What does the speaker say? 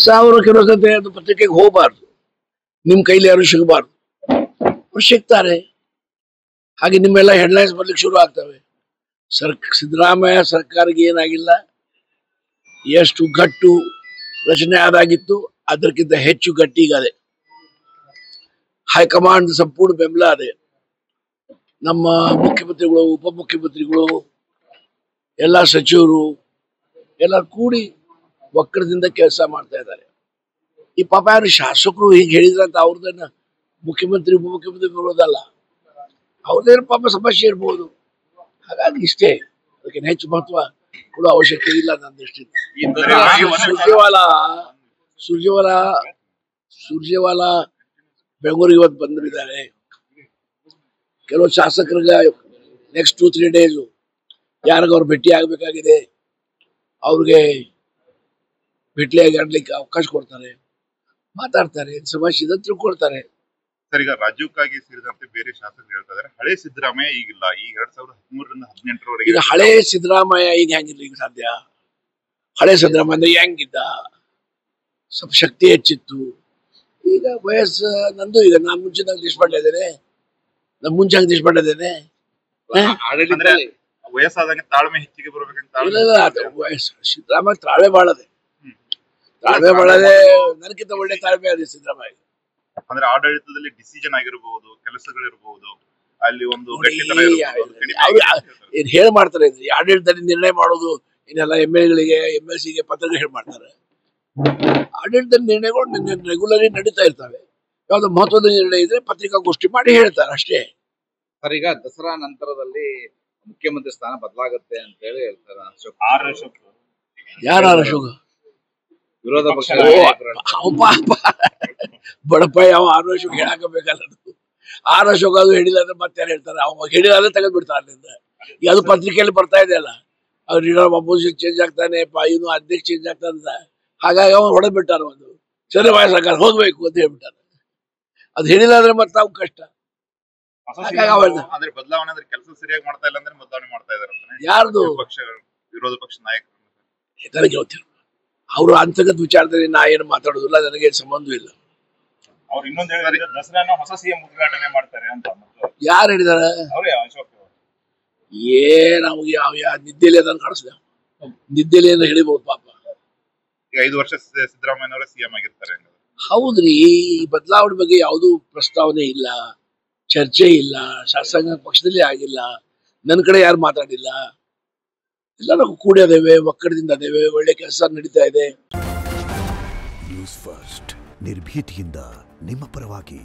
ಸಾವಿರ ಕೆಲವು ಸತಿ ಅದು ಪತ್ರಿಕೆಗೆ ಹೋಗಬಾರ್ದು, ನಿಮ್ ಕೈಲಿ ಯಾರು ಸಿಗಬಾರ್ದು, ಅವ್ರು ಸಿಗ್ತಾರೆ. ಹಾಗೆ ನಿಮ್ಮೆಲ್ಲ ಹೆಡ್ಲೈನ್ಸ್ ಬರ್ಲಿಕ್ಕೆ ಶುರು ಆಗ್ತವೆ. ಸಿದ್ದರಾಮಯ್ಯ ಸರ್ಕಾರಕ್ಕೆ ಏನಾಗಿಲ್ಲ, ಎಷ್ಟು ಗಟ್ಟು ರಚನೆ ಆದಾಗಿತ್ತು ಅದಕ್ಕಿಂತ ಹೆಚ್ಚು ಗಟ್ಟಿ ಈಗ ಅದೇ. ಹೈಕಮಾಂಡ್ ಸಂಪೂರ್ಣ ಬೆಂಬಲ ಅದೇ. ನಮ್ಮ ಮುಖ್ಯಮಂತ್ರಿಗಳು, ಉಪಮುಖ್ಯಮಂತ್ರಿಗಳು, ಎಲ್ಲ ಸಚಿವರು ಎಲ್ಲ ಕೂಡಿ ಒಕ್ಕರದಿಂದ ಕೆಲಸ ಮಾಡ್ತಾ ಇದ್ದಾರೆ. ಈ ಪಾಪ ಯಾರು ಶಾಸಕರು ಹೀಗೆ ಹೇಳಿದ್ರಂತ ಅವ್ರದನ್ನ ಮುಖ್ಯಮಂತ್ರಿ ಉಪಮುಖ್ಯಮಂತ್ರಿ ಬರೋದಲ್ಲ, ಅವ್ರದ್ದೇನು ಪಾಪ ಸಮಸ್ಯೆ ಇರ್ಬೋದು. ಹಾಗಾಗಿ ಇಷ್ಟೇ, ಅದಕ್ಕೆ ಹೆಚ್ಚು ಮಹತ್ವ ಕೊಡೋ ಅವಶ್ಯಕತೆ ಇಲ್ಲ ನನ್ನ ದೃಷ್ಟಿಯಿಂದ. ಸುರ್ಜೇವಾಲಾ ಬೆಂಗಳೂರಿಗೆ ಇವತ್ತು ಬಂದಿದ್ದಾರೆ. ಕೆಲವು ಶಾಸಕರಿಗೆ ನೆಕ್ಸ್ಟ್ 2-3 days ಯಾರಿಗ ಅವ್ರು ಭೇಟಿ ಆಗ್ಬೇಕಾಗಿದೆ, ಅವ್ರಿಗೆ ಭೇಟಿಯಾಗಿ ಆಡ್ಲಿಕ್ಕೆ ಅವಕಾಶ ಕೊಡ್ತಾರೆ, ಮಾತಾಡ್ತಾರೆ, ಸಮಸ್ಯೆ ಇದೆ ತಿಳ್ಕೊಳ್ತಾರೆ. ಸರ್, ಈಗ ರಾಜ್ಯಕ್ಕಾಗಿ ಸೇರಿದಂತೆ ಬೇರೆ ಶಾಸಕರು ಹೇಳ್ತಾ ಇದ್ದಾರೆ ಹಳೆ ಸಿದ್ದರಾಮಯ್ಯ ಈಗಿಲ್ಲ, ಈಗ 2013ರಿಂದ 2018ರವರೆಗೆ. ಈಗ ಹಳೆ ಸಿದ್ದರಾಮಯ್ಯ ಈಗ ಹೆಂಗಿಲ್ಲ, ಈಗ ಸಾಧ್ಯ? ಹಳೆ ಸಿದ್ದರಾಮಯ್ಯ ಹೆಂಗಿದ್ದ, ಸ್ವಲ್ಪ ಶಕ್ತಿ ಹೆಚ್ಚಿತ್ತು. ಈಗ ವಯಸ್ಸು ನಂದು, ಈಗ ನಾನು ಮುಂಚೆದಾಗ ದೇಶಪಾಂಡೆ ಇದ್ದೇನೆ, ನಾನು ಮುಂಚೆ ದೇಶಪಾಂಡೆ ವಯಸ್ಸಾದಂಗೆ ತಾಳ್ಮೆ ಹೆಚ್ಚಿಗೆ ಬರ್ಬೇಕಂತ. ವಯಸ್ಸು ಸಿದ್ದರಾಮಯ್ಯ ತಾಳ್ಮೆ ಬಾಳದೆ, ನನಗಿಂತ ಒಳ್ಳೆ ತಾಳ್ಮೆ ಅದೇ ಸಿದ್ದರಾಮಯ್ಯ. ಅಂದ್ರೆ ಆಡಳಿತದಲ್ಲಿ ಡಿಸಿಷನ್ ಆಗಿರಬಹುದು, ಕೆಲಸಗಳಿರಬಹುದು, ಅಲ್ಲಿ ಒಂದು ಏನ್ ಹೇಳಿ ಮಾಡ್ತಾರೆ, ಆಡಳಿತದಲ್ಲಿ ನಿರ್ಣಯ ಮಾಡೋದು ಇನ್ನೆಲ್ಲ MLA-ಗಳಿಗೆ MLC-ಗೆ ಪತ್ರಗಳು ಹೇಳಿ ಮಾಡ್ತಾರೆ. ಆಡಳಿತದ ನಿರ್ಣಯಗಳು ರೆಗ್ಯುಲರಿ ನಡೀತಾ ಇರ್ತವೆ. ಯಾವ್ದು ಮಹತ್ವದ ನಿರ್ಣಯ ಇದ್ರೆ ಪತ್ರಿಕಾಗೋಷ್ಠಿ ಮಾಡಿ ಹೇಳ್ತಾರೆ ಅಷ್ಟೇ. ಸರ್, ಈಗ ದಸರಾ ನಂತರದಲ್ಲಿ ಮುಖ್ಯಮಂತ್ರಿ ಸ್ಥಾನ ಬದಲಾಗುತ್ತೆ ಅಂತ ಹೇಳಿ ಹೇಳ್ತಾರೆ ಅಶೋಕ್. ಯಾರ ಅಶೋಕ್? ವಿರೋಧ ಪಕ್ಷ ಬಡಪ ಯಾವ ಅಶೋಕ್ ಹೇಳಾಕಬೇಕಲ್ಲ. ಅಶೋಕ್ ಅದು ಹೇಳಿಲ್ಲ ಅಂದ್ರೆ ಮತ್ತೆ ಯಾರು ಹೇಳ್ತಾರೆ? ಅವ ಹೇಳಿದ್ರೆ ತೆಗೆದು ಬಿಡ್ತಾರೆ ಅಲ್ಲಿಂದ. ಈಗ ಅದು ಪತ್ರಿಕೆಯಲ್ಲಿ ಬರ್ತಾ ಇದೆ ಅಲ್ಲ, ಅವ್ರು ಲೀಡರ್ ಅಪೋಸಿಷನ್ ಚೇಂಜ್ ಆಗ್ತಾನೆ, ಇನ್ನು ಅಧ್ಯಕ್ಷ ಚೇಂಜ್ ಆಗ್ತಾನೆ. ಹಾಗಾಗಿ ಅವ್ನು ಹೊಡೆದ್ ಬಿಟ್ಟಾರ, ಒಂದು ಸರಿ ಸರ್ಕಾರ ಹೋಗ್ಬೇಕು ಅಂತ ಹೇಳ್ಬಿಟ್ಟಾರೆ. ಅದು ಹೇಳಿಲ್ಲ ಅಂದ್ರೆ ಮತ್ತೆ ನಾವು ಕಷ್ಟ. ಬದಲಾವಣೆ ಅಂದ್ರೆ ಕೆಲಸ ಸರಿಯಾಗಿ ಮಾಡ್ತಾ ಇಲ್ಲ ಅಂದ್ರೆ ಬದಲಾವಣೆ ಮಾಡ್ತಾ ಇದಾರೆ. ಯಾರ್ದು? ವಿರೋಧ ಪಕ್ಷ ನಾಯಕರು ನನಗೆ ಗೊತ್ತಿಲ್ಲ. ಅವರು ಅಂತರ್ಗತ ವಿಚಾರದಲ್ಲಿ ನಾ ಏನು ಮಾತಾಡೋದಿಲ್ಲ, ನನಗೆ ಸಂಬಂಧ ಇಲ್ಲ. ಅವ್ರು ಇನ್ನೊಂದು ಹೇಳಿದ್ರೆ ದಸರಾನ ಹೊಸ CM ಉದ್ಘಾಟನೆ ಮಾಡ್ತಾರೆ ಅಂತ. ಯಾರು ಹೇಳಿದಾರೆ? ನಮ್ಗೆ ಯಾವ ನಿದ್ದೆಲಿ ಅದನ್ನು ಕಾಣಿಸ್ದೆ, ನಿದ್ದೆಲಿ ಏನೋ ಹೇಳಿಬಹುದು ಪಾಪ. ಈಗ 5 ವರ್ಷ ಸಿದ್ದರಾಮಯ್ಯನವರ CM ಆಗಿರ್ತಾರೆ. ಹೌದ್ರಿ, ಈ ಬದಲಾವಣೆ ಬಗ್ಗೆ ಯಾವ್ದು ಪ್ರಸ್ತಾವನೆ ಇಲ್ಲ, ಚರ್ಚೆ ಇಲ್ಲ, ಶಾಸಕಾಂಗ ಪಕ್ಷದಲ್ಲಿ ಆಗಿಲ್ಲ, ನನ್ನ ಕಡೆ ಯಾರು ಮಾತಾಡಿಲ್ಲ. ಎಲ್ಲ ನಾವು ಕೂಡಿ ಅದೇವೆ, ಒಕ್ಕಡದಿಂದ ಅದೇವೆ, ಒಳ್ಳೆ ಕೆಲಸ ನಡೀತಾ ಇದೆ. ನ್ಯೂಸ್ ಫಸ್ಟ್, ನಿರ್ಭೀತಿಯಿಂದ ನಿಮ್ಮ ಪರವಾಗಿ.